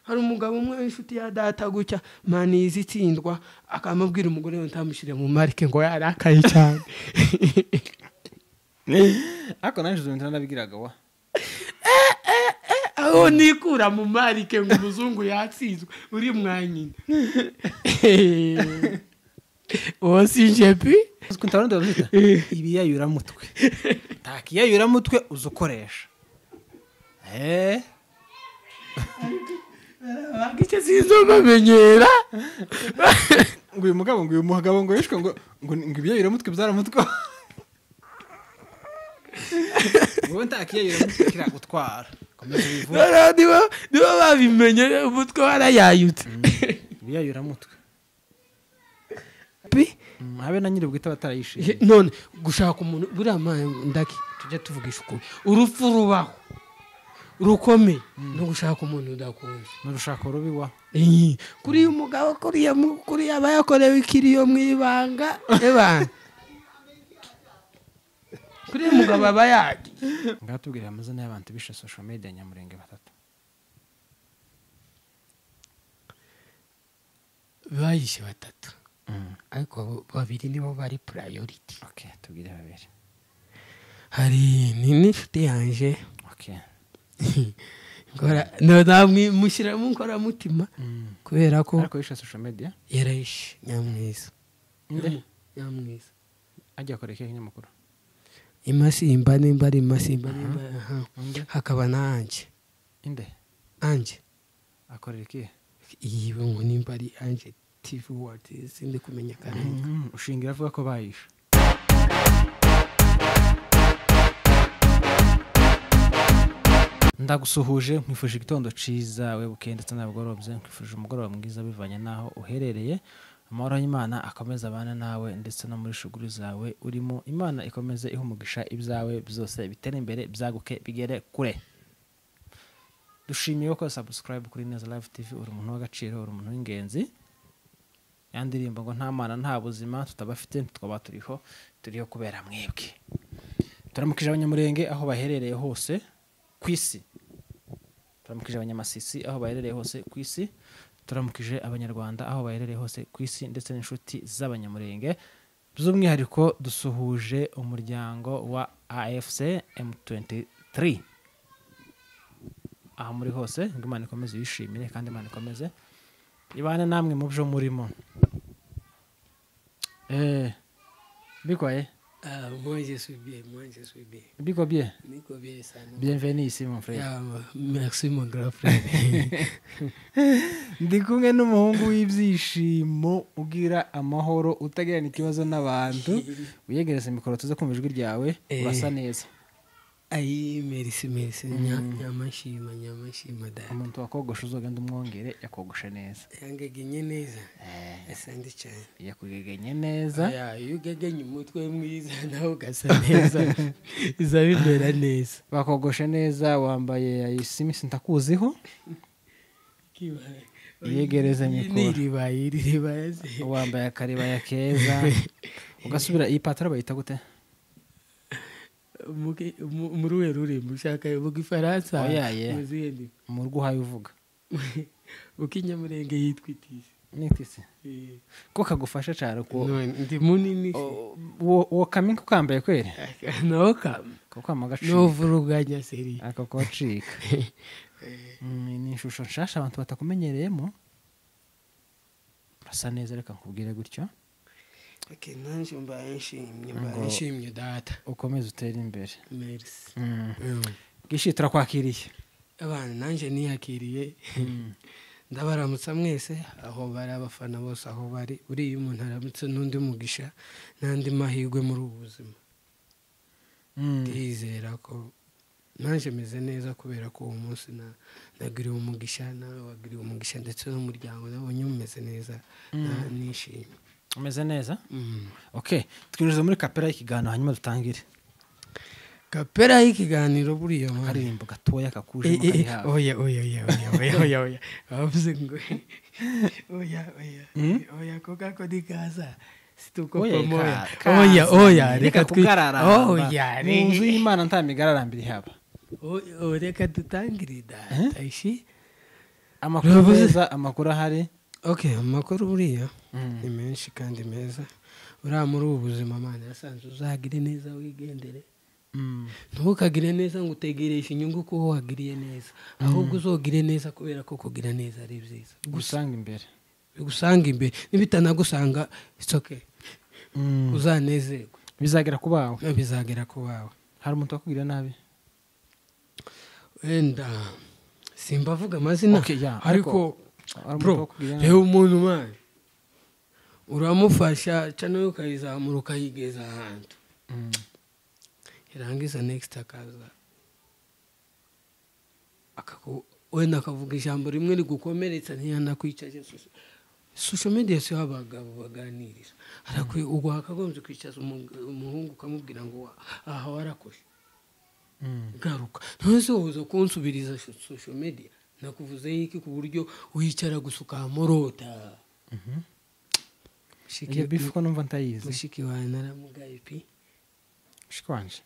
hari umugabo umwe w'inshuti ya data gutya mani izitsindwa akamubwira umugore we ntamushire mu marike ngo yarakaye cyane ako nanje zo nabigiraga wa aho nikura mu marike ngo umuzungu yatsizwe uri mwanyine osinjepi kuntarunda bazita ibiyayura mutwe takiyayura mutwe uzukoresha bagice sizomamenyera ngo uyu mugabo ngo yishwe ngo ibiyayura mutwe byaramutwe ngo ntakiyayura mutwe kiragutwara niba babimenye umutwe warayayutse ibiyayura mutwe habe na nyiri bwita batarayishije none gushaka umuntu buriya ndaki tujya tuvugisha ukuri urupfu rubaho rukomeye no gushaka umuntu udakunze n'urushako rubiwa kuri umugabo kuri aba yakorewe ikiriyo mu ibanga kuri umugabo aba yagiye ngatubwira amazina y'abantu bishe social media Nyamurenge 3 bayishe 3 ariko 2 nibo bari priority. Okay, tubwire 2. Hari n'inshuti yanje. Okay. Ngora namwe mushira munkora mutima kubera ko ariko yisha social media yarayishe Nyamwiza. Inde Nyamwiza ajya koreka kinyamakuru Imasimba nimba hakaba nanje inde anje akorera iki yiwe ngo nimba ari anje TV what sindi kumenya kana ushingira avuga ko bayisha ndagusuhuje nkwifuje igitondo ciza we bukende tsanabugorobye nkwifuje umugoroba mwiza bivanye naho uherereye amahoro y'Imana akomeza abana nawe ndetse no muri shuguri zawe urimo Imana ikomeze ihumugisha ibyawe byose bitera imbere byaguke bigere kure dushimiye ko subscribe kuri Neza Live TV uri umuntu w'agaciro uri umuntu w'ingenzi yandirimba ngo nta mana nta buzima tutabafite twaba turiho kubera mwebwe turamukije abanyamurenge aho baherereye hose kwisi turamukije abanyamasisi aho baherereye hose kwisi turamukije abanyarwanda aho baherereye hose kwisi ndetse n'inshuti z'abanyamurenge by'umwihariko dusuhuje umuryango wa AFC M23 aho muri hose ngo Imana ikomeze yishimire kandi Imana ikomeze ibane namwe mu byo murimo bikwaye moi je suis bien biko bien niko bien sana bienvenue ici mon frère merci mon grand frère ndi kumwe n'umuhungu w'ibyishimo ugira amahoro utagira n'ikibazo n'abantu uyegereza mikoro tuze kumva ijwi ryawe urasa neza Ai merci nyamashima da umuntu wakogosha uzogenda umwongere yakogosha neza yangegenye neza asandi cyane yakugegenye neza yugegenye umutwe mwiza naho gasa neza izabimera neza bakogosha neza wambaye ayisimisi ntakuziho yegereza mikoro niribaye wambaye akaribaya keza ugasubira iyi patara bayita gute muruwe ruri mushaka uvuga Ifaransa muzindi murguhaye uvuga ukinyamurenge yitwitise nitise ko kagufasha cyane ko ndi munini wo kaminko kambaye kwere no kam ko kamagacika no vuruganya seri aka ko cika ni shusho nshasha abantu batakumenyereyemo asa neza reka nkubwire gutyo Okay, nanje mbayishimye data ukomeze utera imbere merci gishitira kwakiriye abana nanje niyakiriye ndabaramutsa mwese aho bari abafana bose aho bari uri umuntu aramutse n'undi mugisha nandi mahirwe muri ubuzima ndizera ko nanje meze neza kubera ko uwo munsi nagiriwe umugisha nawe wagiriwe umugisha ndetse n'umuryango nabonye umeze neza nishimye umeze neza okay twinjiza muri kapera y'ikiganiro hanyuma dutangire kapera y'ikiganiro buriya karirimbo gatoya kakuje mu kari hawe oya avuze ngo oya ko dikaza situko moya oya reka twigarara oya n'inzu y'Imana ntamigararambiri haba reka dutangire data ishi amakuru meza amakuru ahari okay amakuru buriya ni menshi kandi meza uriya muri ubu buzima Mana yasanze uzagire neza wigendere ntukagire neza ngo utegereje inyungu ko wagiriye neza ahubwo uzogire neza kubera ko kugira neza ari byiza gusanga imbere nibitanagusanga it's okay uzanezerwa bizagera ku bawe hari umuntu wakubwira nabi wenda simbavuga amazina ariko bro reba umuntu mani uramufasha cyane ukayizamura ukayigeza ahantu irangiza next akaza wenda akavuga ijambo rimwe rigukomeretsa ntiyanakwicaje social media si abagabo baganiriza arakwiye ubwo hakagombye kwicaza umuhungu ukamubwira ngo aha warakoze garuka ntose uza kunsubiriza social media nakuvuze iki ku buryo wicara gusuka amorota iyo bifuko numva ntayizi mushiki wawe naramugaye pi mushiki wanje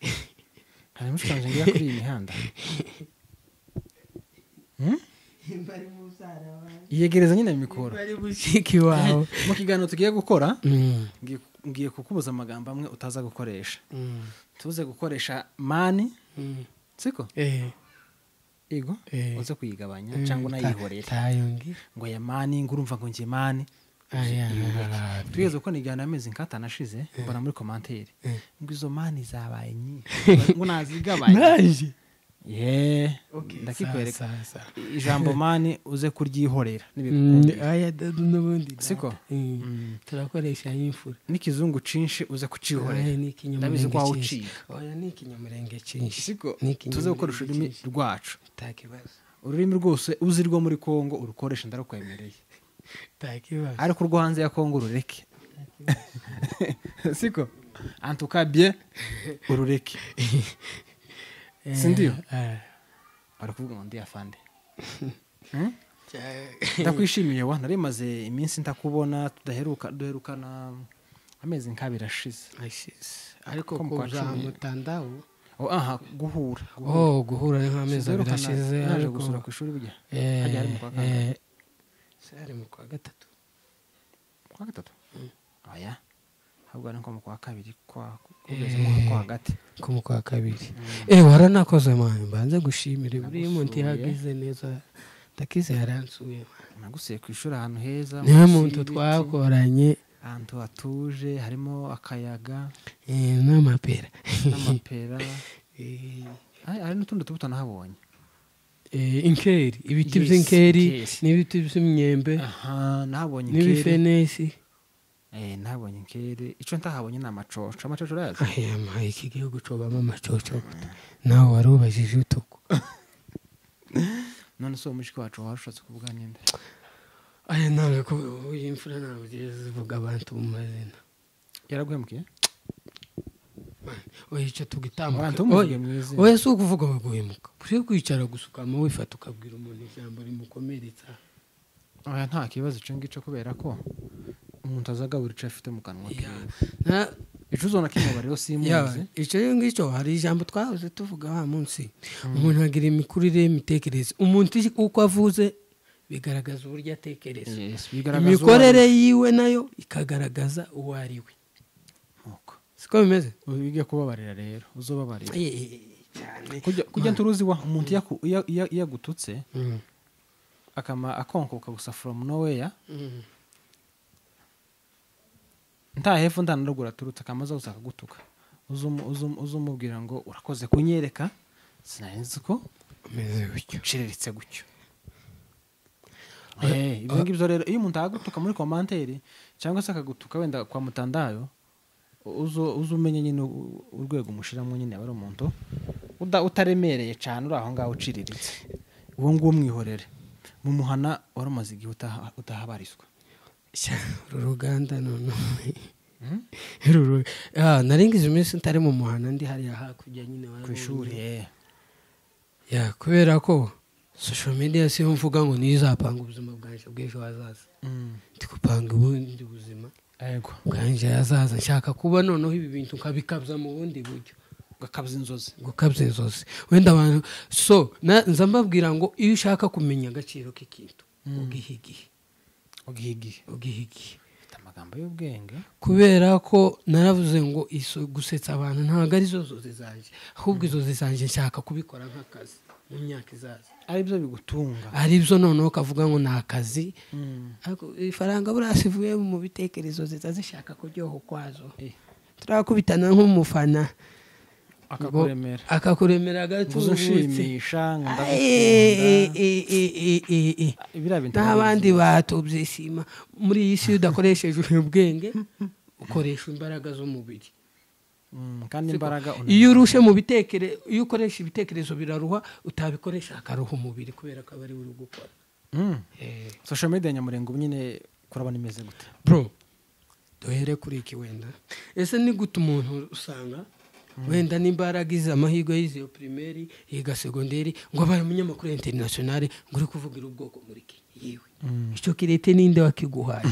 hari mushiki wanje ngira kuri iyi mihanda imbari muzara wawe iyegereza nyine mikoro bari mushiki wawe mu kiganiro tugiye gukora ngiye kukubuza amagambo amwe utaza gukoresha tuze gukoresha mani siko ego uze kuyigabanya cyangwa unayihorera ngo ya mani ngurumva ngo ngiye mani twigeze ko nigana amezi nk'atanu ashize mbona muri commentaire ngo izo mani zabaye nyinshi ngo nazigabanya ndakikwereka ijambo mani uze kuryihorera n'ubundi siko turakoresha y'imfura n'ikizungu cinshi uze kucihorera ndabizi ko wawuciga oya ni ikinyamurenge cinshi siko tuze gukoresha ururimi rwacu takibazo ururimi rwose uzi rwo muri Kongo urukoresha ndarukwemereye takibazo ariko urwo hanze ya Kongo urureke siko antuka bien urureke sindiyo barakuvuga ngo ndi afande ndakwishimiye wa narimaze iminsi ntakubona duherukana amezi nk'abiri ashize ariko kuza mutandao aha guhura guhura ni nk'amezi abiri ashize naje gusura ku ishuri burya hajya hari mu kwa kangahe ari mu kwa gatatu oya ahubwo ni nko mu kwa kabiri kugeza mu kwa hagati ko mu kwa kabiri waranakoze mani mbanze gushimira buri muntu yagize neza ndakize yaransuye nagusiye ku ishuri ahantu heza niwe muntu twakoranye ahantu hatuje harimo akayaga n'amapera hari n'utundi tubuto nahabonye inkeri ibiti by'inkeri n'ibiti by'imyembe nahabonye n'ibifenesi ntabonye inkeri icyo ntahabonye ni amacoco urayazi iki gihugu cobamo amacoco nawe warubajije utuko none se uwo mushiki wacu warushatse kuvuga ninde nawe ko uyu imfura ntabwo ugiye zivuga abantu mu mazina yaraguhemukiye oya icyo tugitambuka oya si ukuvuga baguhemuka uri kwicara gusukamo wifata ukabwira umuntu ijambo rimukomeretsa oya nta kibazo icyo ngicyo kubera ko umuntu azagabura icyo afite mu kanwa kiwe icyo uzona kimubare rero simuzi icyo ngicyo hari ijambo twahoze tuvuga wa munsi umuntu agira imikurire y'imitekerereze umuntu uko avuze bigaragaza uburyo atekereza imikorere yiwe nayo ikagaragaza uwo ari we siko bimeze ubige kubabarira rero uzobabarira kujya nturuzi wa umuntu iyo agututse akonkoka gusa from nowhere nta hepfo ndanarugura turutse akamaze gusa akagutuka uzumubwira ngo urakoze kunyereka sinarinzi ko umeze gutyo uciriritse gutyo ibyo ngibyo rero iyo umuntu agutuka muri commentaire cyangwa se akagutuka wenda kwa mutandayo uzumenye nyine urwego umushiramo nyine aba ari umuntu utaremereye cyane uri aho ngaho uciriritse uwo nguwo mwihorere mu muhana wari umaze igihe utahabarizwa uruganda none naringize iminsi ntari mu muhana ndi hariya hakurya nyine ku ishuri kubera ko social media siyo mvuga ngo nizapanga ubuzima bwanje bw'ejo hazaza ndi gupanga ubundi buzima bwanje hazaza nshaka kuba noneho ibi bintu nkabikabza mu bundi buryo gukabya inzozi wenda abantu so nza mbabwira ngo iyo ushaka kumenya agaciro k'ikintu ugihigiye amagambo y'ubwenge kubera ko naravuze ngo gusetsa abantu ntabwo ari zo zozi zanje ahubwo izo zizanje nshaka kubikora nk'akazi mu myaka izaza aribyo bigutunga aribyo noneho kavuga ngo ni akazi ifaranga burasivuye mu bitekerezo zishaka kuryoha kwazo turakubitana nk'umufana akakuremera gushimisha n'abandi batubye isima muri iyi si udakoresheje ubwenge ukoresha imbaraga z'umubiri kandi imbaraga iyo urushe mu bitekerezo iyo ukoresha ibitekerezo biraruha utabikoresha akaruha umubiri kubera ko aba ari uri gukora social media Nyamurenga ubu nyine kurabona imeze gute bro duhere kuri iki wenda ese ni gute umuntu usanga wenda n'imbaraga izi amahirwe y'izo primaire yiga secondaire ngo abaye umunyamakuru international ngo uri kuvugira ubwoko muri Kenya yewe icyo kirete ninde wakiguhaye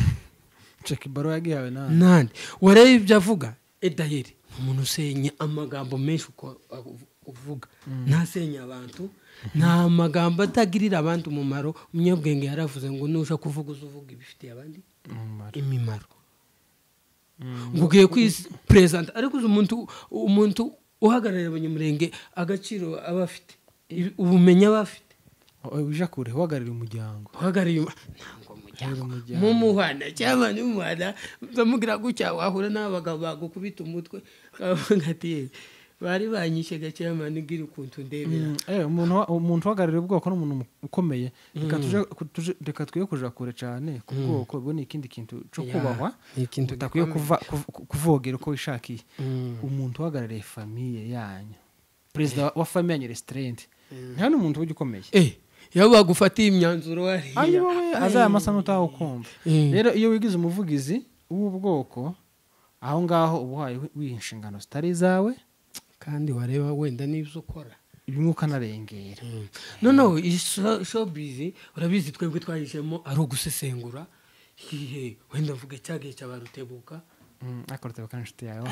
check baro yagihawe nande warebe ibyo avuga edaheri umuntu usenya amagambo menshi uko uvuga ntasenya abantu nta magambo atagirira abandi umumaro umunyabwenge yaravuze ngo nusha kuvuga uzuvuga ibifitiye abandi imimaro ngugiye kwipresenta ariko umuntu uhagarariye Abanyamurenge agaciro abafite ubumenya abafite wija kure uhagarariye umuryango ntango mu muhana cyangwa n'umuhana bamugira gutya wahura n'abagabo bagukubita umutwe ngati bari banyishe gacyama nigira ukuntu ndebera umuntu uhagarariye ubwoko n'umuntu ukomeye reka twiye kuja kure cyane ku bwoko bo ni ikindi kintu cyo kubahwa utakwiye kuvogera uko wishakiye umuntu uhagarariye famille yanyu president wa famille yanyu restaurant nta n'umuntu ujye ukomeye iyo bagufatiye imyanzuro azaya amasano utaho kumva rero iyo wigize umuvugizi w'ubwoko aho ngaho ubuhaye w'inshingano zitari zawe kandi wareba wenda n'ibyo ukora ibimwuka narengera noneho showbiz urabizi twebwe twayishemo ari ugusesengura wenda mvuge cyagiye cy'abarutebuka akorutebuka nshiti yawe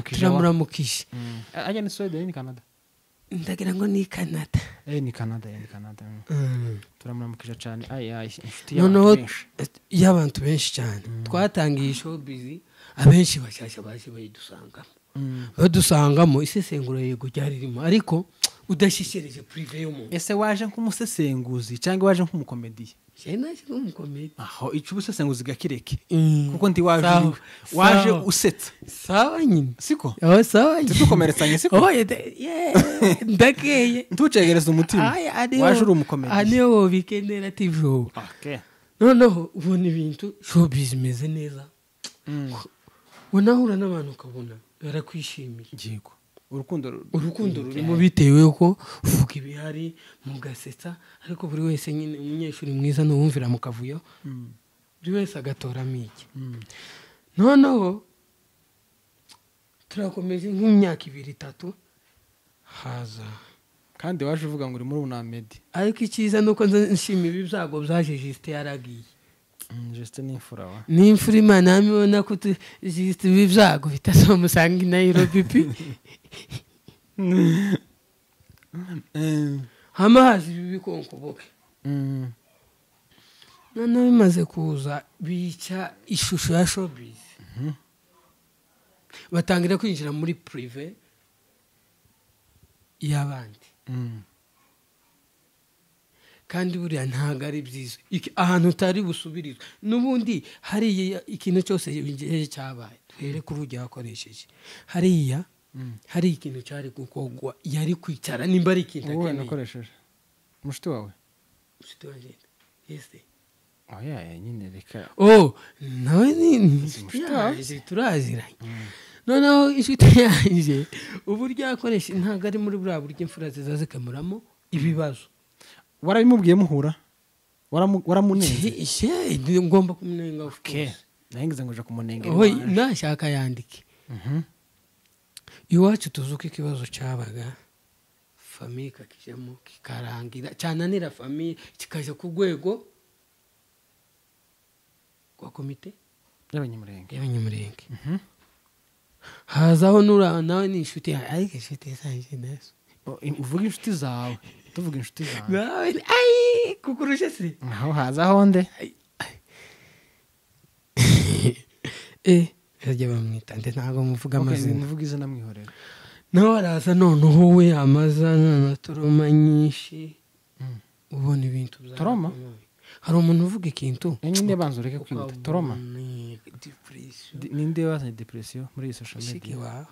turamuramukije ajya ni Sweden ni Canada ndagira ngo ni Canada ni Canada turamuramukije cyane inshuti y'abantu benshi cyane twatangiye showbiz abenshi bashyashya baje bayidusangamo badusangamo isesengura yego ryaririmo ariko udashishereje prive y'umuntu ese waje nk'umusesenguzi cyangwa waje nk'umukomediye naje nk'umukomedi aho icyo ubusesenguzi gakireke kuko ndi waje usetsa sawa nyine siko sawa nyine tukomeretsanye siko ndakeye ntucegereza umutima waje uri umukomedi aniyo bikenera TV noneho ubona ibintu showbiz imeze neza unahura n'abantu ukabona barakwishimiye yego urukundo rurimo bitewe ko uvuga ibihari mugasetsa ariko buri wese nyine umunyeshuri mwiza n'uwumvira mu kavuyo buri wese agatoramo iki noneho turakomeje nk'imyaka 2-3 haza kandi waje uvuga ngo uri muri unamedi ariko icyiza nuko nshima ibi byago byaje Justin yaragiye Justin n'imfura wa n'imfura Imana amibona ko Justin ibi byago bitazomusanga i Nairobi hamazi bibikonkoboke noneho bimaze kuza bica ishusho ya showbiz batangira kwinjira muri prive y'abandi kandi buriya ntago ari byiza ahantu utari busubirizwe n'ubundi hariya ikintu cyose cyabaye twere kuri ujya wakoresheje hariya hari ikintu cyari gukogwa yari kwicara nimba ari ikintu wowe nakoresheje mushiti wawe yese nyine reka nawe ni turaziranye noneho inshuti yanjye uburyo yakoresha ntago ari muri buriya buryo imfura ziza zikamuramo ibibazo warabimubwiye muhura waramunenze ngomba kumunenga of course nahingize ngo je kumunenga nashaka yandike iwacu tuzuka ikibazo cyabaga famille kakijemo kikarangira cyananira famille kikaje ku rwego rwa komite y'Abanyamurenge hazaho nura nawe ni inshuti yawe ariko inshuti zanjye nazo uvuga inshuti zawe tuvuga inshuti zawe nawe ai kukurusha se aho hazaho nde ajya bamwita nde ntabwo muvuga amazina muvuga izina mwihorera nawe araza noneho we amazana na toroma nyinshi ubona ibintu bya toroma hari umuntu uvuga ikintu nyine banza ureke kwihuta toroma depression ninde wazanye depression muri iyi social shiki media wawe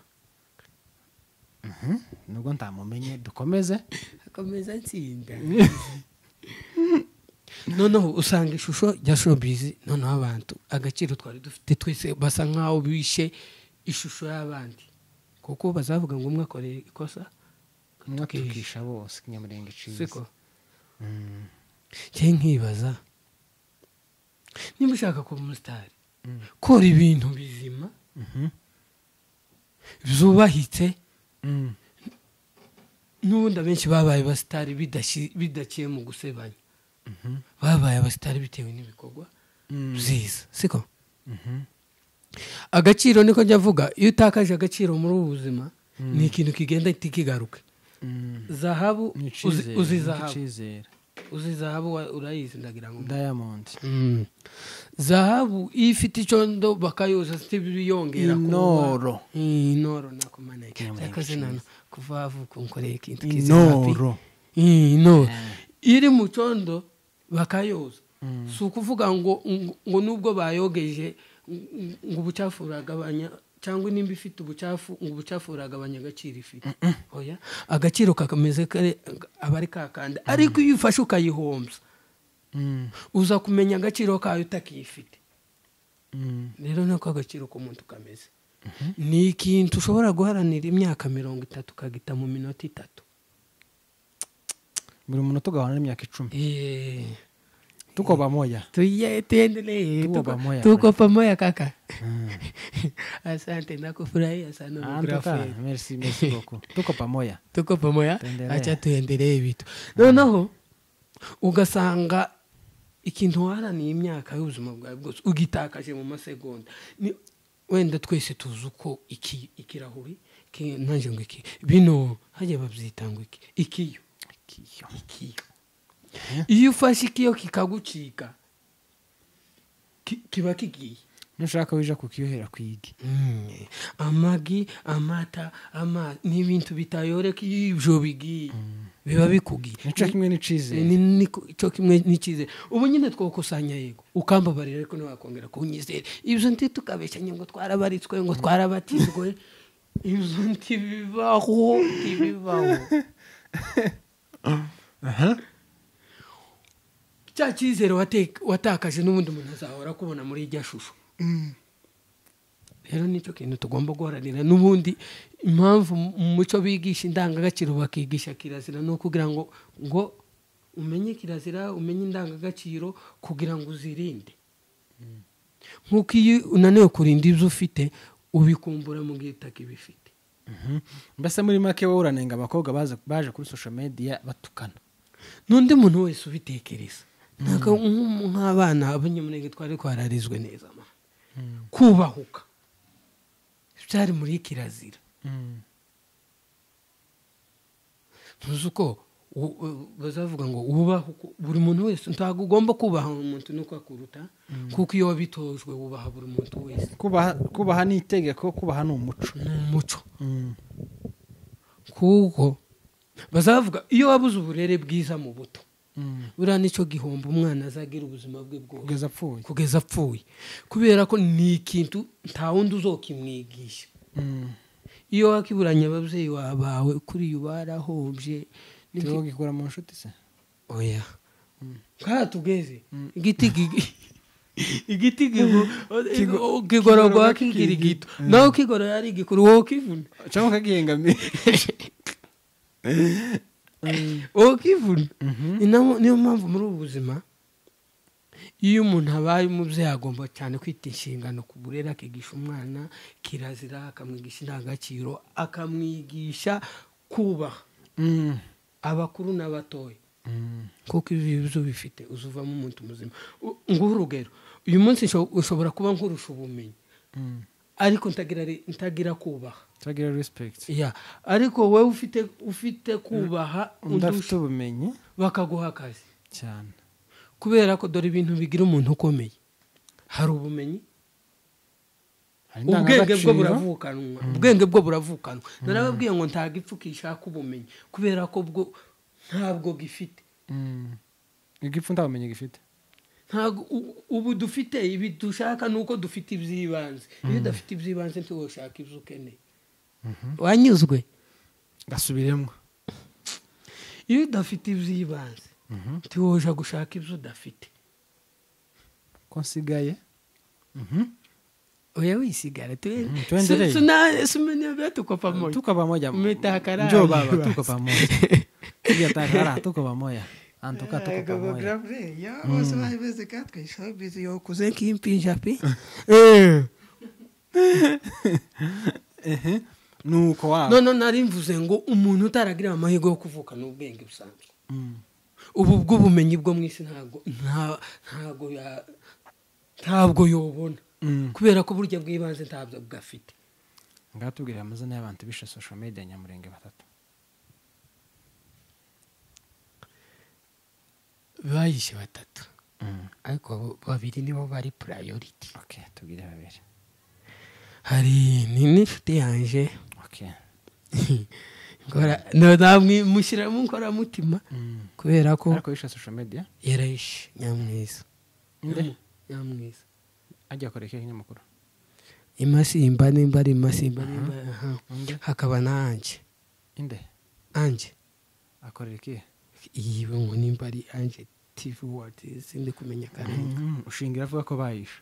nubwo ntamumenye dukomeze akomeza nsinda noneho usanga ishusho ya showbiz noneho abantu agaciro twari dufite twese basa nkaho bishe ishusho y'abandi kuko bazavuga ngo umwe akoreye ikosa mwatukisha bose kinyamurenge ciza siko cye nkibaza niba ushaka kuba umusitari kora ibintu bizima byubahitse n'ubundi abenshi babaye abasitari bidaciye mu gusebanya babaye abasitari bitewe n'ibikorwa byiza siko agaciro niko njya avuga iyo utakaje agaciro muri ubu buzima ni ikintu kigenda kigaruka zahabu uzi zahabu uzi zahabu urayizi ndagira ngo Diamond zahabu iyo ifite icyondo bakayoza biyongera inoro inoro nakumaneke yakoze nano kuva avuka nkoreye ikintu inoro inoro iri mu cyondo bakayoza si ukuvuga ngo nubwo bayogeje ngo ubucafu uragabanya cyangwa nimba ifite ubucafu ngo ubucafu uragabanya agaciro ifite oya agaciro kakameze kare abari kakanda ariko iyo ufashe ukayihombya uza kumenya agaciro kayo utakifite rero nako agaciro k'umuntu kameze ni ikintu ushobora guharanira imyaka 30 ukagita mu minota 3 buri munota ugaharanira imyaka 10 tuko pamoja tuendelee tuko pamoja kaka asante nakufurahia sana merci beaucoup tuko pamoja acha tuendelee vitu noneho ugasanga ikintu waraniye imyaka y'ubuzima bwawe bwose ugitakaje mu masegonda wenda twese tuzi uko ikirahuri nanje ngo iki bino haje babyita ngo iki ikiyo iyo ufashe ikiyo kikagucika kiba kigiye nushaka wija kukiyohera kwigi amagi amata n'ibintu bitayoreka ibyo bigiye biba bikugiye nico kimwe n'icize nico kimwe n'icize ubu nyine twokusanya yego ukambabarira ariko ntiwakongera kunyizera ibyo nti tukabeshanye ngo twarabaritswe ngo twarabatizwe ibyo ntibibaho cya cyizere watakaje n'ubundi umuntu azahora kubona muri irya shusho rero nicyo kintu tugomba guharanira n'ubundi impamvu mu muco bigisha indangagaciro bakigisha kirazira no kugira ngo umenye kirazira umenye indangagaciro kugira ngo uzirinde nk'uko iyo unaniwe kurinda ibyo ufite ubikumbura mu gihe utakibifite mbese muri make wowe uranenga abakobwa baje kuri social media batukana n'undi muntu wese ubitekereza nk'abana abanyamurenge twari twararizwe neza kubahuka byari muri kirazira tuzi uko bazavuga ngo wubahuka buri muntu wese ntabwo ugomba kubaha umuntu nuko akuruta kuko iyo wabitojwe wubaha buri muntu wese kubaha ni itegeko kubaha ni umuco kuko bazavuga iyo wabuze uburere bwiza mu buto buriya nicyo gihombo umwana azagira ubuzima bwe bwose kugeza apfuye kubera ko ni ikintu nta wundi uzokimwigisha iyo wakiburanye ababyeyi bawe kuri iyo barahombye niba gikora mu nshuti se oya nk'aha tugeze igiti kigororwa kigira igito nawe ukigorora ari igikuru wowe ukivuna cyangwa ukagihengamira ukivuna niyo mpamvu muri ubu buzima iyo umuntu abaye umubyeyi agomba cyane kwita inshingano ku burere akigisha umwana kirazira akamwigisha indangagaciro akamwigisha kubaha abakuru n'abatoya kuko ibibazo bifite uzuvamo umuntu muzima nguhe urugero uyu munsi ushobora kuba nkurusha ubumenyi ariko ntagira kubaha tagira respect ariko wowe ufite kubaha undafite ubumenyi bakaguha akazi cyane kubera ko dore ibintu bigira umuntu ukomeye hari ubumenyi ubwenge bwo buravukanwa narababwiye ngo ntagipfukisha ubumenyi kubera ko bwo ntabwo gifite igipfu ntabumenyi gifite ntabwo ubu dufite ibi dushaka nuko dufite iby'ibanze iyo udafite iby'ibanze ntiwoshaka ibyo ukeneye wanyuzwe gasubiremo iyo udafite iby'ibanze ntiwoja gushaka ibyo udafite ko nsigaye oya wisigara tuendelee sumeniambia tuko pamoja umetakara njoo baba tuko pamoja pia takara tuko pamoja antoka tuko pamoja ya wose baiweze katwe shabizi yo kuzenki impinja pi nuko wa no narimvuze ngo umuntu utaragira amahirwe yo kuvuka n'ubwenge busanzwe ubu bw'ubumenyi bwo mwisi ntabwo yobona kubera ko burya bw'ibanze ntabwo bwafite ngatubwira amazina y'abantu bishe social media Nyamurenge 3 bayishe 3 ariko 2 nibo bari priority okay tubwire 2 hari n'inshuti yanje okay ngora namwe mushyira mu nkora mutima kubera ko ariko bishe social media yarayishe Nyamwiza Nyamwiza ajya koreka ikinyamakuru imasimba nimba ari imasimba hakaba nanje inde anje akorera iki yiwe ngo nimba ari anje TV what sindi kumenya karenga ushingira avuga ko bayisha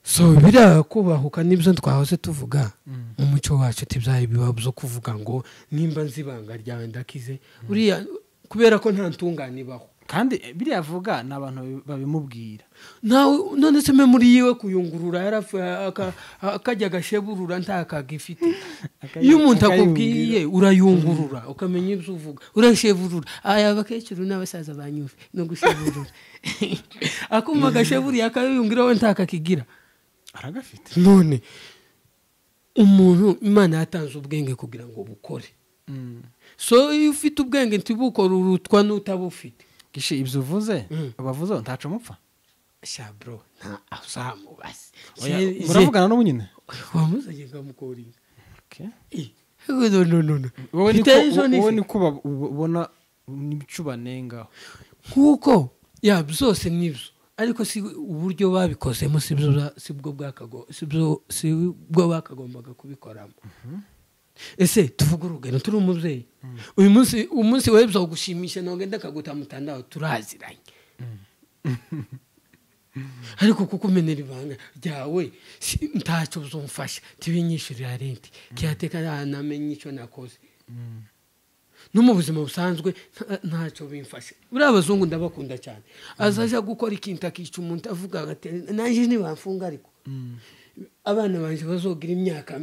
so bira kubahuka nibyo twahoze tuvuga mu muco wacu tibyaye bibabuzo kuvuga ngo nimba nzibanga ryawe ndakize uriya kubera ko nta ntungane baho kandi biri yavuga nabantu babimubwira none se muri yiwe kuyungurura yarafa akajya gasheburura ntakagifite iyo umuntu akubwiye urayungurura ukamenya ibyo uvuga urashevurura aya bakecuru n'abasaza banyuve no gusheburura akuma gasheburiye akayungira we ntakakigira aragafite none umuntu Imana yatanze ubwenge kugira ngo bukore so iyo ufite ubwenge ntibukore urutwa n'utabufite gishi ibyo uvuze abavuze ntaco mupfa sha bro nta asamu basi muravugana no nyine wamuzaje ngamukoringa okay no wowe ni kuba ubona nibicubanenga nkuko ya byose nibyo ariko si uburyo babikozemo sibwo bakagombaga kubikoramo ese tuvuga urugero turi umubyeyi uyu munsi webza gushimisha no genda kaguta mutandao turaziranye ariko kuko umenera ibanga ryawe ntacyo uzumfasha tibinyishurira renti kiyateka namenye icyo nakoze no mu buzima busanzwe ntacyo bimfasha buri abazungu ndabakunda cyane azaja gukora ikintu akica umuntu avuga ati nanjye ntibamfunga ariko abana banje bazogira imyaka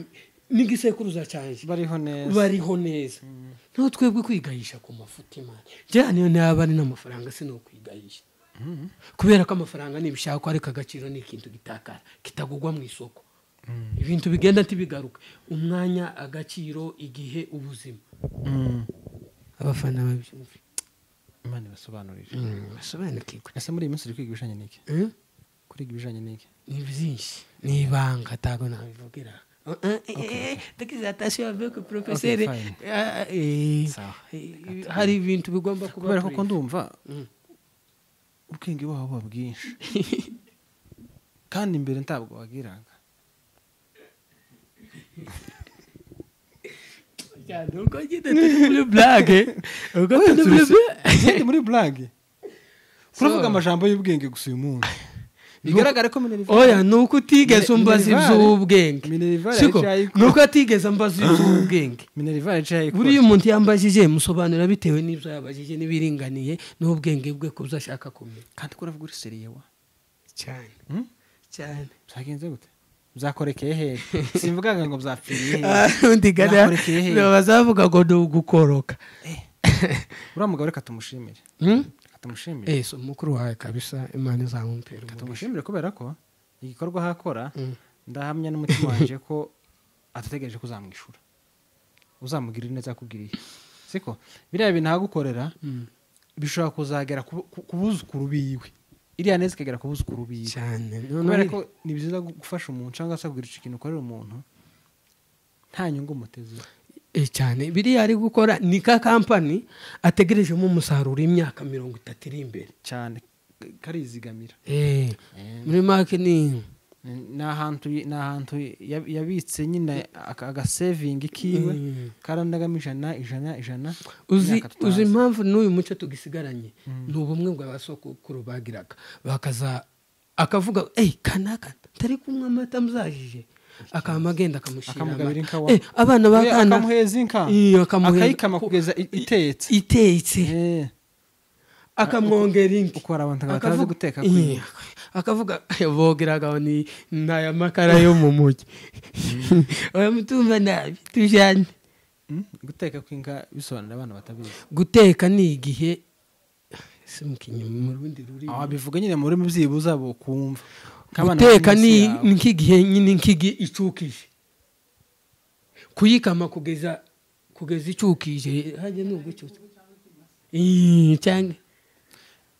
n'igisekuruza cyanje bariho neza no twebwe kwigayisha ku mafuti Imana cyane niyo naba ari n'amafaranga sino kwigayisha kubera ko amafaranga nibishaka ariko agaciro ni ikintu gitakara kitagugwa mu isoko ibintu bigenda tibigaruka umwanya agaciro igihe ubuzima abafana babyumva Imana basobanurira basobanukirwe ese muri iminsi kwiga ibijanye n'iki kuriga ibijanye n'iki ni byinshi ni ibanga tago nabivugira Dakiza atashye avec professeur hari ibintu bigomba kuba kubera ko ndumva ubwenge bwabo bwinshi kandi imbere ntabwo wagiraga ya nuko gite muri blague muri blague kuvuga amajambo y'ubwenge gusa uyu muntu bigaragara ko Minerva oya nuko utigeze umbaza iby'ubwenge siko nuko atigeze ambaza iby'ubwenge Minerva yacaye buri umuntu yambajije musobanura bitewe n'ibyo yabajije nibiringaniye n'ubwenge bwe kuza ashaka kumenya kandi kuravuga uri seriye wa cyane cyane zagenze gute byakorekeye he simvugaga ngo byapfiriye undi gana bazavuga ngo no gukoroka uriya mugabo reka tumushimire tumushimire so mukuru wawe kabisa Imana izamumpera tumushimire kubera ko igikorwa hakora ndahamya n'umutima wanje ko atategereje kuzamwishura uzamugirira neza akugiriye siko biriya bintu agukorera bishobora kuzagera kubuzukuru biwe iriya neza ikagera kubuzukuru biwe cyane kubera ko ni byiza gufasha umuntu cyangwa se kugira ikintu ukorera umuntu nta nyungu muteze cyane biriya ari gukora ni ka kampani ategerejemo umusaruro imyaka 30 iri imbere cyane karizigamira muri make ni ahantu yabitse nyine agasevingi kiwe karandagamo ijana uzi impamvu n'uyu muco tugisigaranye ni ubumwe bw'abasokuru bagiraga akavuga kanaka tari kumwe amata muzajije akamagenda akamushyira abana bakana akamuheza inka akayikama kugeza itetse akamwongera inki uko abantu batazi guteka akavuga bogeraga ni naya makara yo mu mujyi oya mutumva nabi tujanye guteka kw'inka bisobanura abana batabizi guteka ni igihe simukinye mu rundi ruri bivuga nyine muri byibuza bo kumva guteka ni nk'igihe nyine nk'igi icukije kuyikama kugeza icukije haje nubwo cyose cyangwa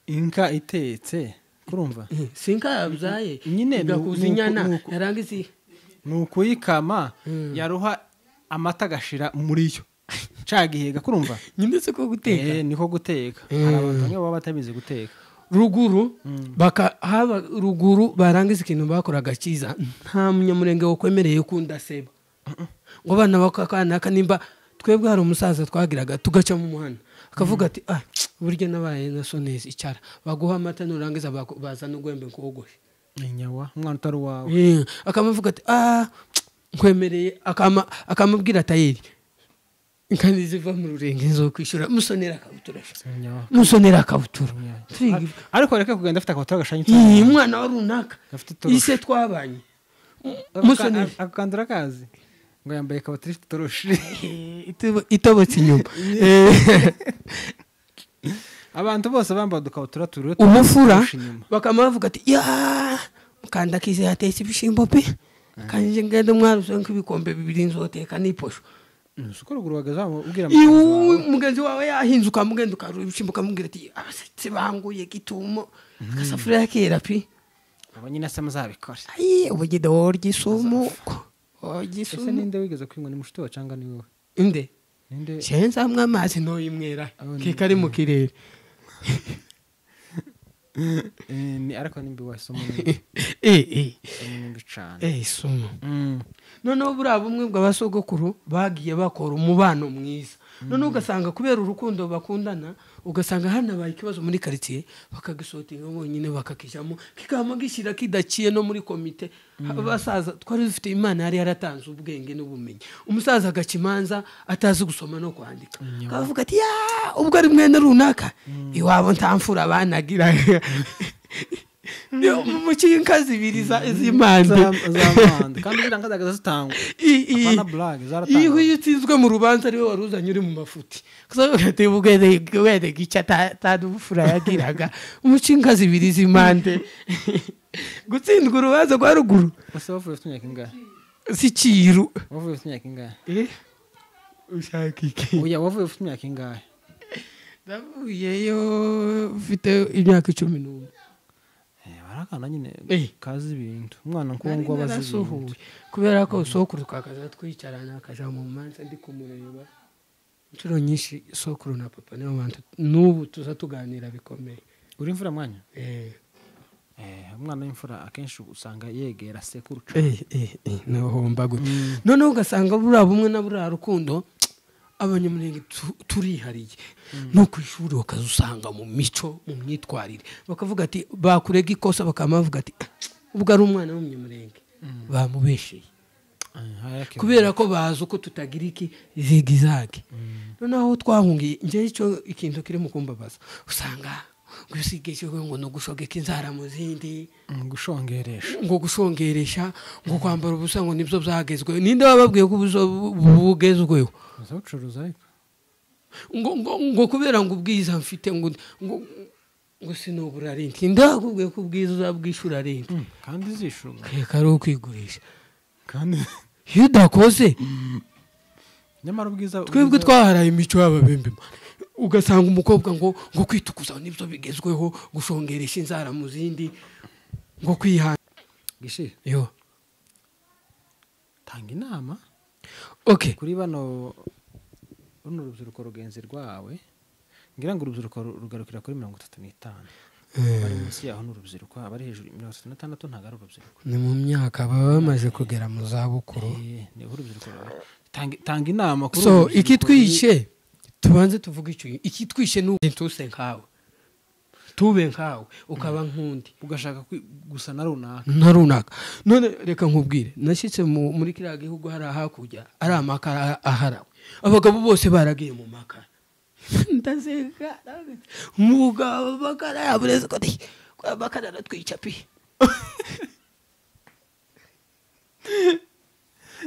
inka itetse kurumva sinka yabyaye nyine gakuzinyana yarangize nukuyikama yaruha amata agashira muri yo cagihega kurumva nyine se ko guteka niko guteka hari abantu baba batabizi guteka ruguru haba ruguru barangiza ikintu bakoraga cyiza nta munyamurenge wo kwemereye kundaseba ngo abana bakakana kanimba twebwe hari umusaza twagiraga tugaca mu muhanda akavuga ati buryo nabaye na sonezi icara baguha amata nurangiza bazana ugwembe nkogoshe inyawa umwana utari wawe akamuvuga ati nkwemereye akamubwira tayeri kandi ziva mu rurenge zo kwishura musonera akabutura ariko reka kugenda afite akabutura gashanye umwana wa runaka ise twabanye musonera akandura kazi ngo yambaye ikabutura ifite itoroshi itobotse inyuma abantu bose bambaye udukabutura turiho umufura bakamuvuga ati mukanda kize yatetse ibishimbo pe kandi ngende mwaruze nk'ibikombe 2 nzoteka n'iposho sukuru gurubagaza ubwira mugenzi wawe yahinze ukamugenda ukarura ibishimbo kamubwira ati abasetsi banguye gitumo akasafuriya kera pe abo nyine se muzabikora ubugide worya isumu ese ninde wigeze kwingwa ni mushito wacanga ni wowe inde shenza amwe amazi no yimwera kikari mu kirere ni ariko nimbi wasomo cyane isomo noneho buriya bumwe bw'abasogokuru bagiye bakora umubano mwiza noneho ugasanga kubera urukundo bakundana ugasanga hanabaye ikibazo muri quartier bakagisotinga bonyine bakakijamo kikama gishyira kidaciye no muri komite abasaza twari dufite imana yari yaratanze ubwenge n'ubumenyi umusaza agakimanza atazi gusoma no kwandika akavuga ati ubwo ari mwene runaka iwabo ntamfura abanagira yo mucinka zibiriza izimande kandi zirangadaga zitangwa apana blague zaratangwa iyo yutizwe mu rubanza ari we waruzanye uri mu mafuti kuzogate bugede gica tadufura yagiraga umucinka zibiriza imande gutsindwa urubanza rwa ruguru ese wavuye tunyaka ingahe sikiru wavuye tunyaka ingahe ushaka iki wavuye tunyaka ingahe ndavuyeyo ufite imyaka 11 barakana nyine kazi ibintu umwana nk'uwo abazihuye kubera ko sokuru twakaza twicarana akaja mu manza ndi kumureba inshuro nyinshi sokuru na papa nibo bantu n'ubu tuza tuganira bikomeye uri imfura mwanya umwana w'imfura akenshi usanga yegera sekuru nohomba gute noneho ugasanga buriya bumwe na buriya rukundo abanyamurenge turihariye no ku ishuri bakazusanga mu mico mu myitwarire bakavuga ati bakurega ikosa bakamavuga ati ubwo ari umwana w'umunyamurenge bamubesheye kubera ko bazi uko tutagira iki zigizage noneho twahungiye nje icyo ikintu kiri mu kumbabaza usanga gusigeje ngo no gushogeka inzara mu zindi gushongeresha ngo kwambara ubusa ngo nibyo byagezwe ninde wababwiye ko bugezweho ucuruza ngo kubera ngo ubwiza mfite ngo ngo sinubura renti ndakubwiye ko ubwiza uzabwishura renti kandi zishura keka ari ukwigurisha kandi iyo udakoze nyamara ubwiza twebwe twaharaye imico y'ababembe ugasanga umukobwa ngo kwitukuza nibyo bigezweho gushongeresha inzara mu zindi ngo kwihana gishi yo tanga inama okay kuri bano runo rubyiruko rugenzi rwawe ngira ngo urubyiruko rugarukira kuri 35 bari munsi yaho n'urubyiruko abari hejuru 36 ntago ari urubyiruko ni mu myaka baba bamaze kugera mu za bukuru ni urubyiruko tanga inama kuri so ikitwishe tubanze tuvuga iki twishe n'utuse nkawe tube nkawe ukaba nkundi ugashaka gusa na runaka none reka nkubwire nashyitse muri kiriya gihugu hari hakurya ari amakara aharawe abagabo bose baragiye mu makara ndaseka umugabo bakara yabureze ko bakara aratwica pi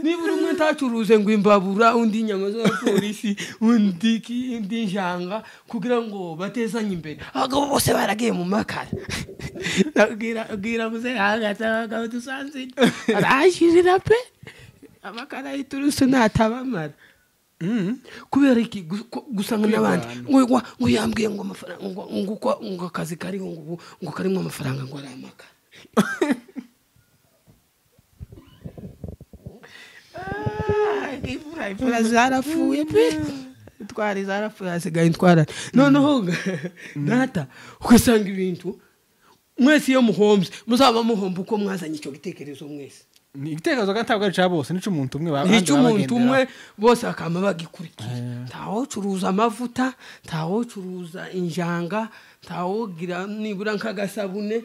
nibura umwe ntacuruze ngo imbabura undi inyama z'abapolisi undi njanga kugira ngo batezanye imbere abagabo bose baragiye mu makara abwira muze hagati abagabo dusanze arashirira pe amakara y'iturusu ntatabamara kubera iki gusanga n'abandi ngo yambwiye ngo amafaranga ngo akazi kariho ngo karimo amafaranga ngo ari amakara ifura zarapfuye pe twari zarapfuye hasigaye twara noneho data ugasanga ibintu mwese iyo muhombye muzaba muhomba uko mwazanye icyo gitekerezo mwese ni igitekerezo gatabwa ari cya bose nico umuntu umwe nico umuntu umwe bose akama bagikurikiye ntawo curuza amavuta ntawo curuza injanga ntawo gira nibura nk'agasabune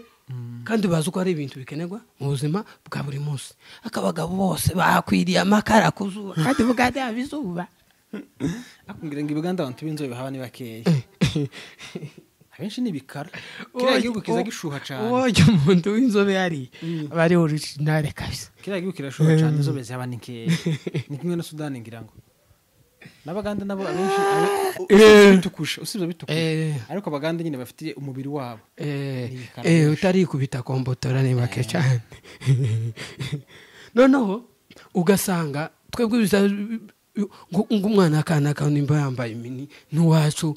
kandi bazi ko ari ibintu bikenerwa mu buzima bwa buri munsi akabagabo bose bakwiriye amakara kuzuba kandi bugade abizuba akubwira ngo ibuganda abantu b'inzobe haba ni bakeya abenshi ni bikara kiriya gihugu kiza gishuha cyane oye umuntu w'inzobe yari bari original kabisa kiriya gihugu kirashuha cyane inzobe zaba ni keya ni kimwe na Sudani ngira ngo n'abaganda nabo abenshi bitukusha usibye bitukusha ariko abaganda nyine bafitiye umubiri wabo utari kubita kombotora ni bake cyane noneho ugasanga twebwe ngumwana akana nimba yambaye imini n'uwacu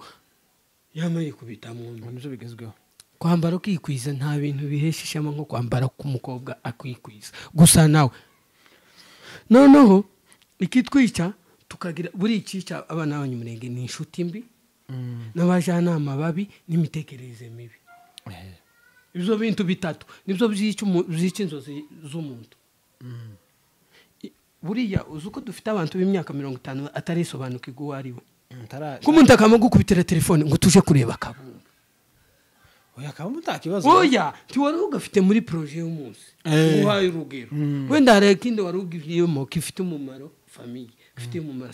yamaye kubita mu nzo bigezweho kwambara ukikwiza nta bintu biheshishamo nko kwambara k'umukobwa akwikwiza gusa nawe noneho ikitwica tukagira buri cica abana b'abanyamurenge ni inshuti mbi n'abajyanama babi n'imitekerereze mibi ibyo bintu bitatu nibyo byica inzozi z'umuntu buriya uzi uko dufite abantu b'imyaka 50 atarisobanukirwa uwo ari we ko umuntu akama gukubitira telefone ngo tuje kureba akabumba oya akabumba ntakibazo oya ntiwari ugafite muri projet y'umunsi uhaye urugero wenda hari ikindi wari ugiyemo kifite umumaro famille ifite umumaro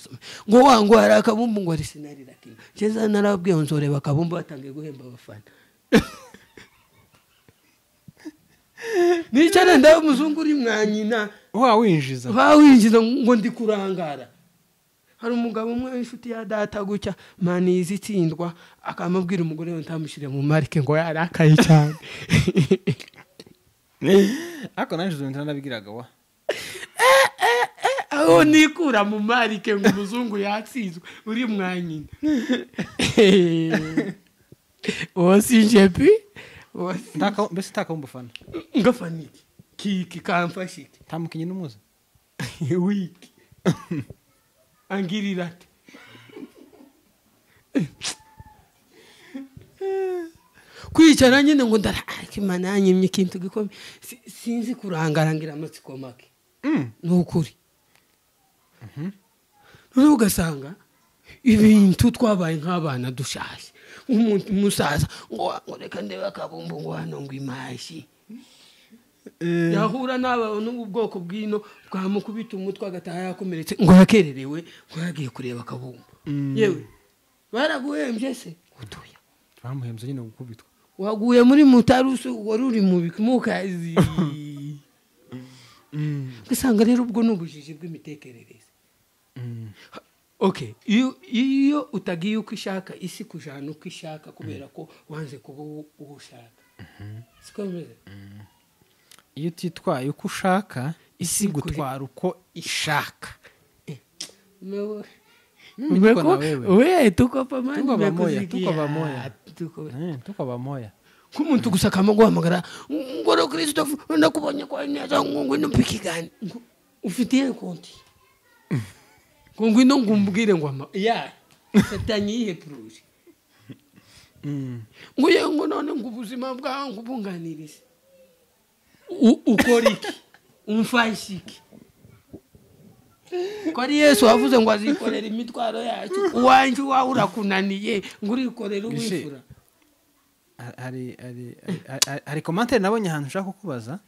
ngo wango hari akabumba ngo ari sinarira kinga cyeza narabwiye nzoreba akabumba batangiye guhemba abafana nicara ndayo muzungu uri mwanyina wawinjiza ngo ndi kurangara hari umugabo umwe w'inshuti ya data gucya mani izitsindwa akamubwira umugore we ntamushire mu marike ngo yarakaye cyane ako nanje zo nabigiraga wa aho nikura mu marike ngo umuzungu yatsizwe uri mwanyina osinjepi mbese takamufana ngafani kiki kamfashiki tamukinye n'umuza wiki angirira ati kwicara nyine ngo ndarakimana yanyimye ikintu gikomeye sinzi kurangarangira amatsiko make n'ukuri noneho ugasanga ibintu twabaye nk'abana dushaje umuntu musaza ngo reka ndebe akabumbu ngo hano ngo imashi yahura n'ubu bwoko bw'ino bwamukubita umutwe agataha yakomeretse ngo yakererewe ngo yagiye kureba akabumbu yewe baraguhembye se utuya bamuhembye nyine gukubitwa waguye muri mutarusu wari uri mu kazi ugasanga rero ubwo n'ubujiji bw'imitekerereze okay iyo utagiye uko ishaka isi kujana uko ishaka kubera ko wanze kuba uwo ushaka siko bimeze iyo utitwaye uko ushaka isi gutwara uko ishaka wewe tuko pamoja tuko pamoja kumuntu gusaka guhamagara ngoro Kristo ndakubonye kwa neza ngo mpiki gani ufitiye konti ngo ino ngumbwire ngo ya satani ihe proje ngo yengo none ngubuzima bwangu bunganirize ukora iki umfasha iki kwari Yesu wavuze ngo azikorera imitwaro yacu uwanje wawe urakunaniye ngo urikorera ubifura hari commentaire nabonye ahantu ushaka kukubaza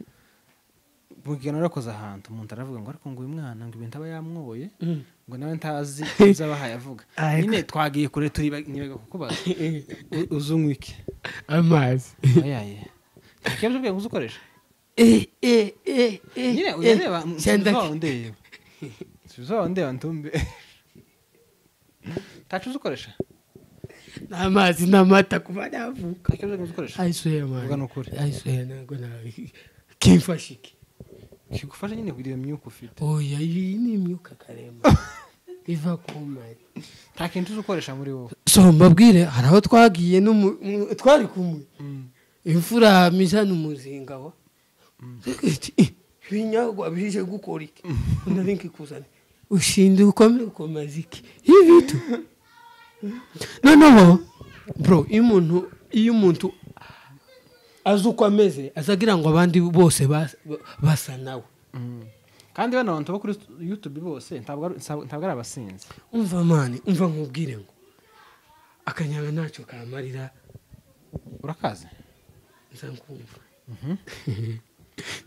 bugena urakoza ahantu umuntu aravuga ngo ariko ngo uyu mwana ngo ibintu aba yamwoye ngo nawe ntazi izabahaye avuga nyine twagiye kure turi nibega kukubaza uzunywa iki amazi ayaye kibazo bwe uzukoresha nyine uyareba ndeba ntumbe tacu uzukoresha amazi n'amata kuba navuka kibazo uzukoresha ayiswera man uvuga nukuri ayiswera nago na kimfashiki kigufasha nyine kugira imyuka ufite oya iyi ni imyuka karema iva ku mari nta kintu uzukoresha muri wowe so mbabwire hari aho twagiye twari kumwe imfura mizana umuzinga wa binyagwa bije gukora iki ndarinki kuzana ushinde ukomeye ukomaziki ibitu no bro iyo umuntu azuko ameze azagira ngo abandi bose basa nawe kandi bana abantu bo kuri YouTube bose ntabwo ari abasinzi umva mani umva nkubwire ngo akanyaga ntacyo kamarira urakaze nzankumva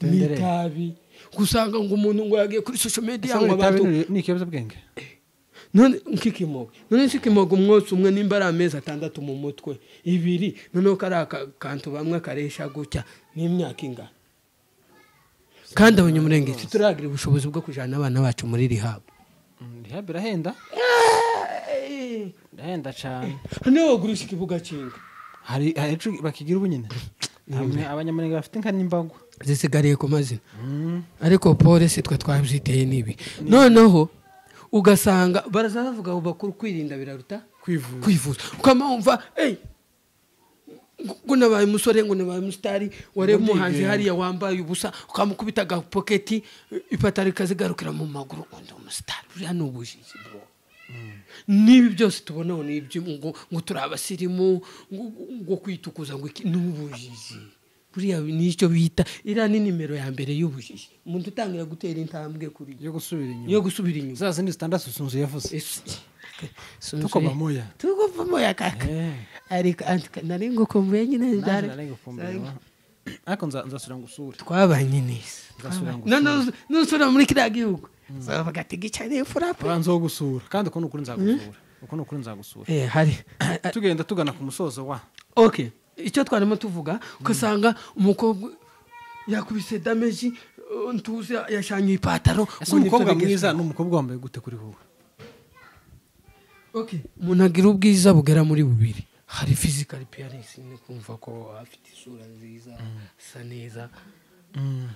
nitabi kusanga ngo umuntu ngo yagiye kuri social media ngo abantu ni ikibazo bwenge none nkikimogo umwotsi umwe nimba ari amezi 6 mu mutwe 2 none ko ari akantu bamwe karesha gutya n'imyaka ingana kandi abanyamurenge turagira ubushobozi bwo kujana abana bacu muri rehab irahenda cyane hano wagurisha ikibuga kinga hari bakigira ubunyine abanyamurenge bafite inka n'imbago zisigariye ku mazina ariko polisi twe twabyiteye nibi noneho ugasanga barazavuga bakuru kwirinda biraruta kwivuza ukamumva ngo nabaye umusore ngo nabaye umusitari ware muhanzi hariya wambaye ubusa ukamukubita agapoketi ipatari kazigarukira mu maguru ngo umusitari buriya ni ubujiji bro nibi byose tubonaho ni ibyo ngo turi abasirimu ngo kwitukuza ngo ni ubujiji buriya nicyo bita ira ni nimero ya mbere y'ubujiji umuntu utangira gutera intambwe kuri yo gusubira inyuma za zindi standards sunzu yavuze tuko bamoya kaka ariko nari ngo komwe nyine ndare ariko nzasura ngusura twabanye neza nusura muri kiriya gihugu zavuga ati gicane furape banzo gusura kandi uko nukuri nzagusura hari tugenda tugana ku musozo wa okay icyo twarimo tuvuga ugasanga umukobwa yakubise damage ntuze yashanye ipataro umukobwa mwiza n'umukobwa wambaye gute kuri wowe okay umuntu agira ubwiza bugera muri bubiri hari physical appearance ni kumva ko afite isura nziza sa neza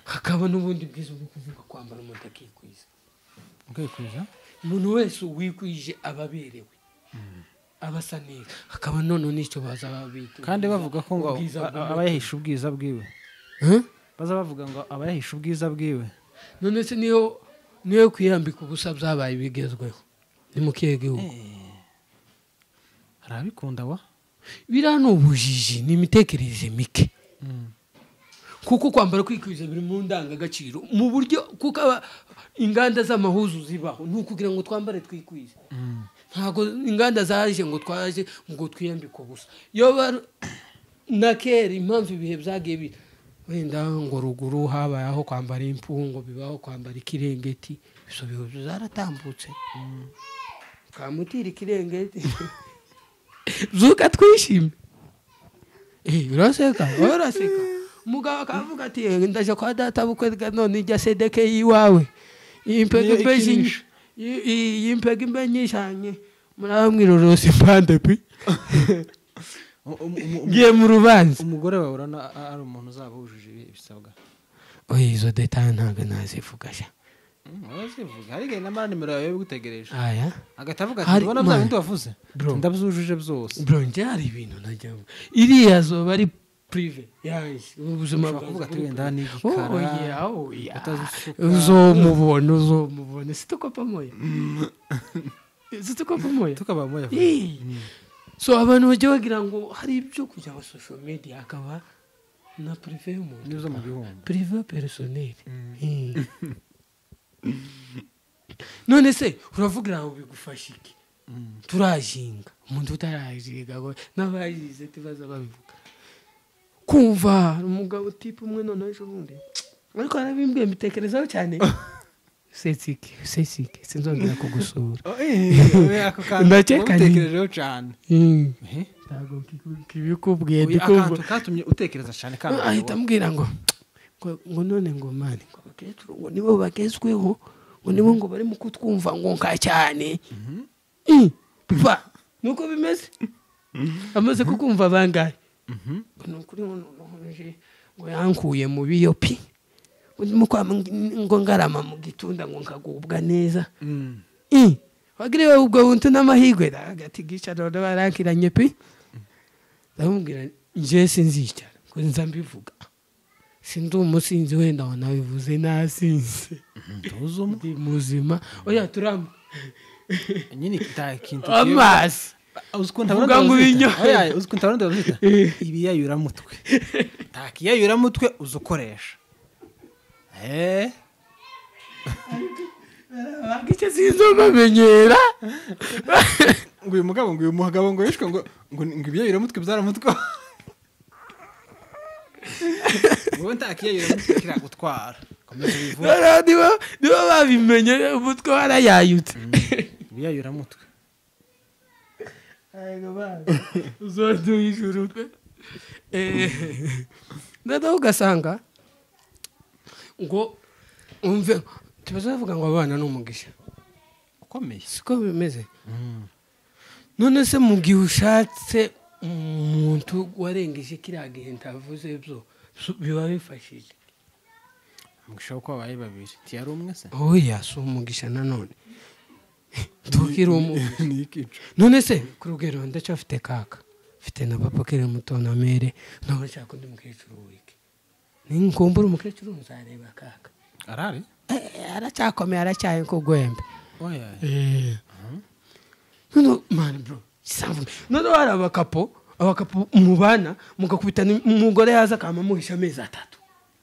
hakaba n'ubundi bwiza bwo kuvuga kwambara umuntu akikwiza umuntu wese wikwije ababerewe abasa neza hakaba none n'icyo baza babita kandi bavuga ko ngo abayahisha ubwiza bwiwe baza bavuga ngo abayahisha ubwiza bwiwe none se niyo kwiyambika ubusa byabaye bigezweho ni mu kihe gihugu harabikunda wa bira no ubujiji ni imitekerereze mike kuko kwambara kwikwiza biri mu ndangagaciro mu buryo kuko inganda z'amahuzu zibaho nukugira ngo twambare twikwiza ntago inganda zaje ngo twaje ngo twiyambike ubusa yo na kera impamvu ibihe byagiye wenda ngo ruguru habaye aho kwambara impungo bibaho kwambara ikirengeti biso biho zaratambutse kamutira ikirengeti zuka twishime uraseka mugabo akavuga ati ndaje kwa data bukwe none ijya sedeke yiwawe impege yimpega imbe nyishanye muraba mwirorose impande pi ngiye mu rubanza umugore wawe urana ari umuntu uzaba wujuje ibisabwa oya izo detaye ntabwo nazivuga sha wazivuga hari igihe n'amara nimero yawe gutegereje aya agatavuga ati ubona bya bindi wavuze ndabuzujuje byose bro nje hari ibintu najya iriya zoba ari prive yanjye ubuzima bwavuga ati wenda n'igikara uzomubona situkopa moya tukaba moya so abantu bajya bagira ngo hari ibyo kujya wa social media akaba na prive y'umuntu nizo mu gihombo prive personnel none se uravugira ngo bigufasha iki turajinga umuntu utarajiga ngo n'abayize tibaza babivuga kumva umugabo type umwe none ejo bundi ariko arabimbwiye mbitekerezaho cyane setsiki sinzongera kugusura ako kantu utekerejeho cyane ntabwo kibikubwiye akantu katumye utekereza cyane kandi ahita ambwira ngo none ngo mani ngo abakecuru ngo nibo bagezweho ngo nibo ngo bari mu kutwumva ngo nka cyane papa nuko bimeze amaze kukumva bangaye nukuri ngo yankuye mu biyopi ngo ngarama mu gitunda ngo nkagubwa neza wagiriwe ubwo buntu n'amahirwe hagati gicaro barankiranye pe ndamubwira nje sinzicara ngo nza mbivuga sindi umusinzi wenda wanabivuze nasinze ndi muzima oya turama nyine kitakintu amazi uvuga ngo ibinyo uzikuntabona ndabita ibiyayura mutwe takiyayura mutwe uzukoresha bagice sinzomamenyera ngo uyu mugabo ngo yishwe ngo ibiyayura mutwe byaramutwe wowe ntakiyayura mutwe kiragutwara komeza bivuga niba babimenye umutwe warayayutse ibiyayura mutwe uzoduhishura utwe noneho ugasanga ngo umve tubazavuga ngo abana ni umugisha ukomeye siko bimeze none se mu gihe ushatse umuntu warengeje kiriya gihe ntavuze byo biba bifashije umugisha uko babaye babiri tiyari umwe se oya si umugisha nanone tukiri umugisha none se ku rugero ndacyafite kaka mfite na papa kiri muto na mere ntabwo nshaka undi mukecuru wiki ninkumbura umukecuru nzareba kaka arari aracyakomeye aracyaye ko gwembe oya no man bro samvu no hari abakapo mubana mugakubitana umugore yaza akamuhisha amezi 3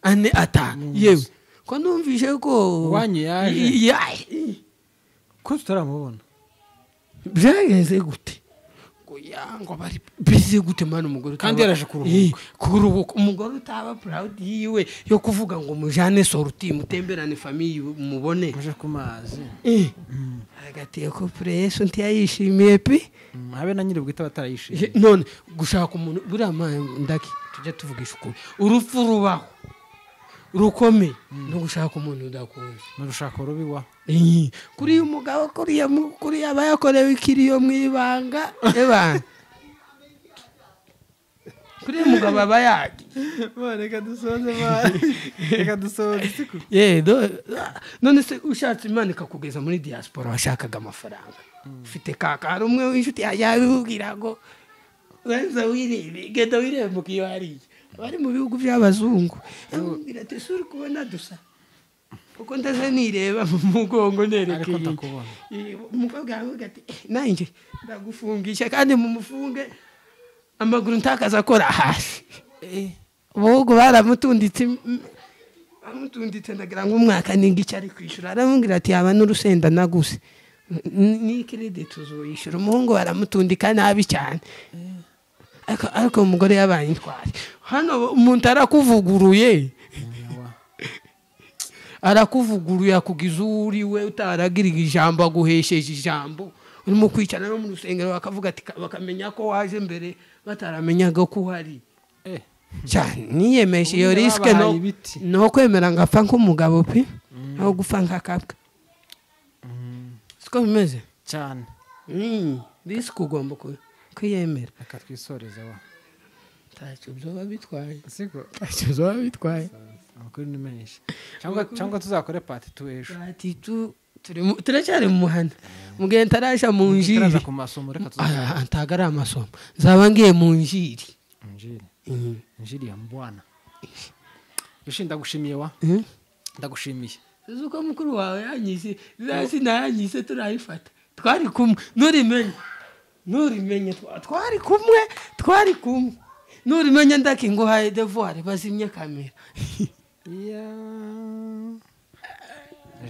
ane 5 yewe ko numvise ko wanye yaje ko tutaramubona byagenze gute ngo bari busy gute man umugore kandi yaraje kuruhuka umugore utaba proud yiwe yo kuvuga ngo mujane sorti mutemberane famille mubone muje ku mazi agatiye ko preso ntiyayishimiye pe habe na nyiri bwita batarayishimiye none gushaka umuntu burama ndaki tujye tuvugisha ukuri urupfu rubaho rukomeye no gushaka umuntu udakunze no gushaka rubiwa kuri umugabo kuri abayakorewe ikiriyo mwibanga ebana kuri umugabo abayagi reka dusoze siku none se ushatse Imana ikakugeza muri diaspora washakaga amafaranga ufite kaka hari umwe w'inshuti yabibwira ngo wenza wirebe genda wirebe mukiyo hariye bari mu bihugu by'abazungu ambwira ati suri kubona dusa uko ndaze nireba mu mugongo nerekeye umukobwa yavuga ati nanjye ndagufungisha kandi mu mufunge amaguru ntakaza akora hasi ubwo baramutunditse ndagira ngo umwaka ninga icyo ari kwishyura aramubwira ati yaba n'urusenda naguse ni credit uzoyishyura umuhungu baramutundika nabi cyane ariko umugore yabaye intwari hano umuntu arakuvuguruye akugiza uriwe utaragirira ijambo aguhesheje ijambo urimo kwicara no mu rusengero bakavuga ati bakamenya ko waje mbere bataramenyaga ko uhari cyane niyemeje iyo risike no kwemera ngapfa nk'umugabo pe aho gupfa nk'akabwa siko bimeze cyane risiko ugomba kwiyemera reka twisoreze wa ntacyo byoba bitwaye siko ntacyo byoba bitwaye amakuru ni menshi cyangwa tuzakore pati 2 ejo pati 2 turacyari mu muhanda mugihe ntarasha mu njiri turaza ku masomo reka tuzakore ntago ari amasomo zaba ngiye mu njiri njiri ya mbwana yoshinda gushimiye wa ndagushimiye uko mukuru wawe yanyise zasi nayanyise turayifata twari kumwe nurimenye twari kumwe nurimenye ndakinguhaye devoir bazimye kamera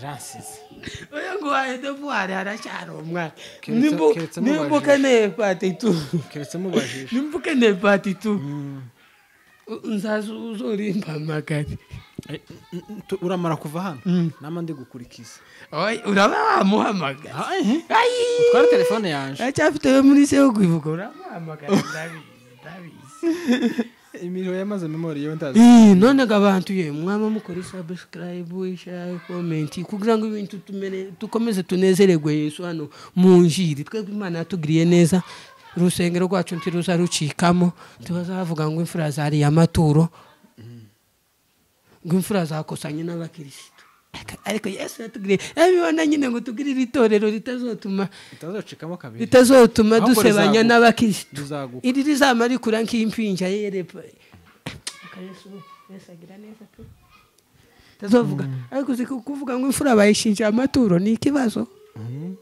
Jansize oya nguhaye devoir haracyari umwaka nimbuke ne pati 2 keretse mubajije nimbuke ne pati 2 nzaza uzorimba amagari uramara kuva hano nama ndi gukurikiza uraba wamuhamagara utwara telefone yanje acyafite muri se yo kwivuga uramuhamagara ndabizi imiro yamaze memory yo ndazi none gabantu ye mwama mukora subscribe share comment kugira ngo ibintu tukomeze tunezererwe Yesu hano mu njiri twebwe Imana yatugiriye neza urusengero rwacu ntiruza rucikamo tubazavuga ngo imfura zari amaturo ngo imfura zakosanye n'abakirisitu ariko Yesu yatugiriye abibona nyine ngo tugirire itorero ritazocikamo kabiri ritazotuma dusebanya n'abakirisitu iri rizamara ikura nk'impinja yerepa Yesu agira neza tu tazovuga ariko kuvuga ngo imfura bayishinja amaturo ni ikibazo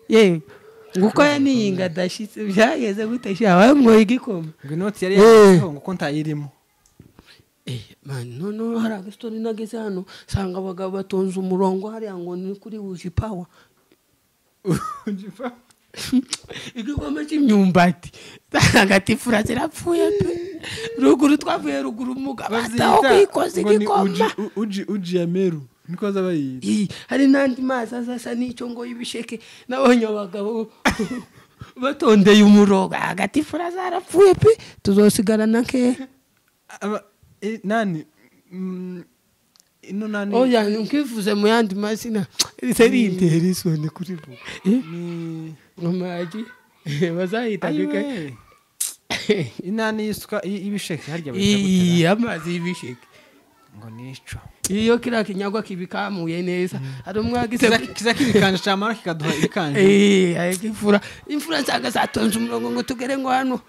yewe nguko yaniyinga dashitse byageze gute shawe mwoye igikoma ngo inoti yari yaho ngo ntayirimo man no hari agastori nageze hano sanga abagabo batonze umurongo hari ngo ni kuri Uji Power igikoma cy'imyumbati hagati fura zirapfuye pe ruguru twavuye ruguru umugabo ataho kwikoza igikoma uji ya meru niko zabayiri hari nandi mazi azasa n'icyo ngo yibisheke nabonye abagabo batondeye umurongo hagati fura zarapfuye pe tuzosigarana ke nani ino nani oya nkivuze mu yandi mazina seri interesone kuri bo ni ngomaji bazahita bike inani isuka ibisheke harya bayita amazi y'ibisheke ngo nico iyo kira kinyagwa kibikamuye neza ari umwagize kizakibikanje cyamara kikaduha ibikanje ayikifura imfura nsaga zatonze umurongo ngo tugere ngo hano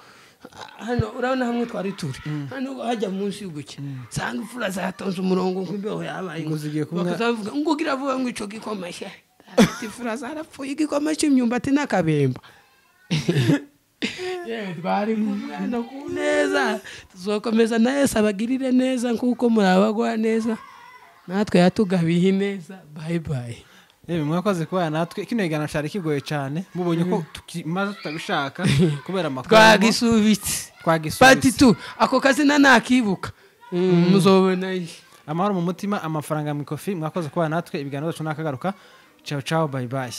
urabona hamwe twari turi hano hajya munsi y'uguke sanga imfura zatonze umurongo ngo imbeho yabaye ngo zigiye kumwe bakazavuga ngo gira vuba ngo ico gikoma sha imfura zarapfuye igikoma cy'imyumbati n'akabemba twari kumwana ku neza tuzokomeza na Yesu abagirire neza nkuko murabagwa neza natwe yatugabiye neza bye bye mwakoze kuba natwe kino igana cyari kigoye cyane mubonye ko tumaze tutabishaka kubera amakuru twagisubitse pati 2 ako kazina nakibuka muzobona amahoro mu mutima amafaranga mu ikofi mwakoze kuba natwe ibiganiro cyo nakagaruka ciao ciao bye bye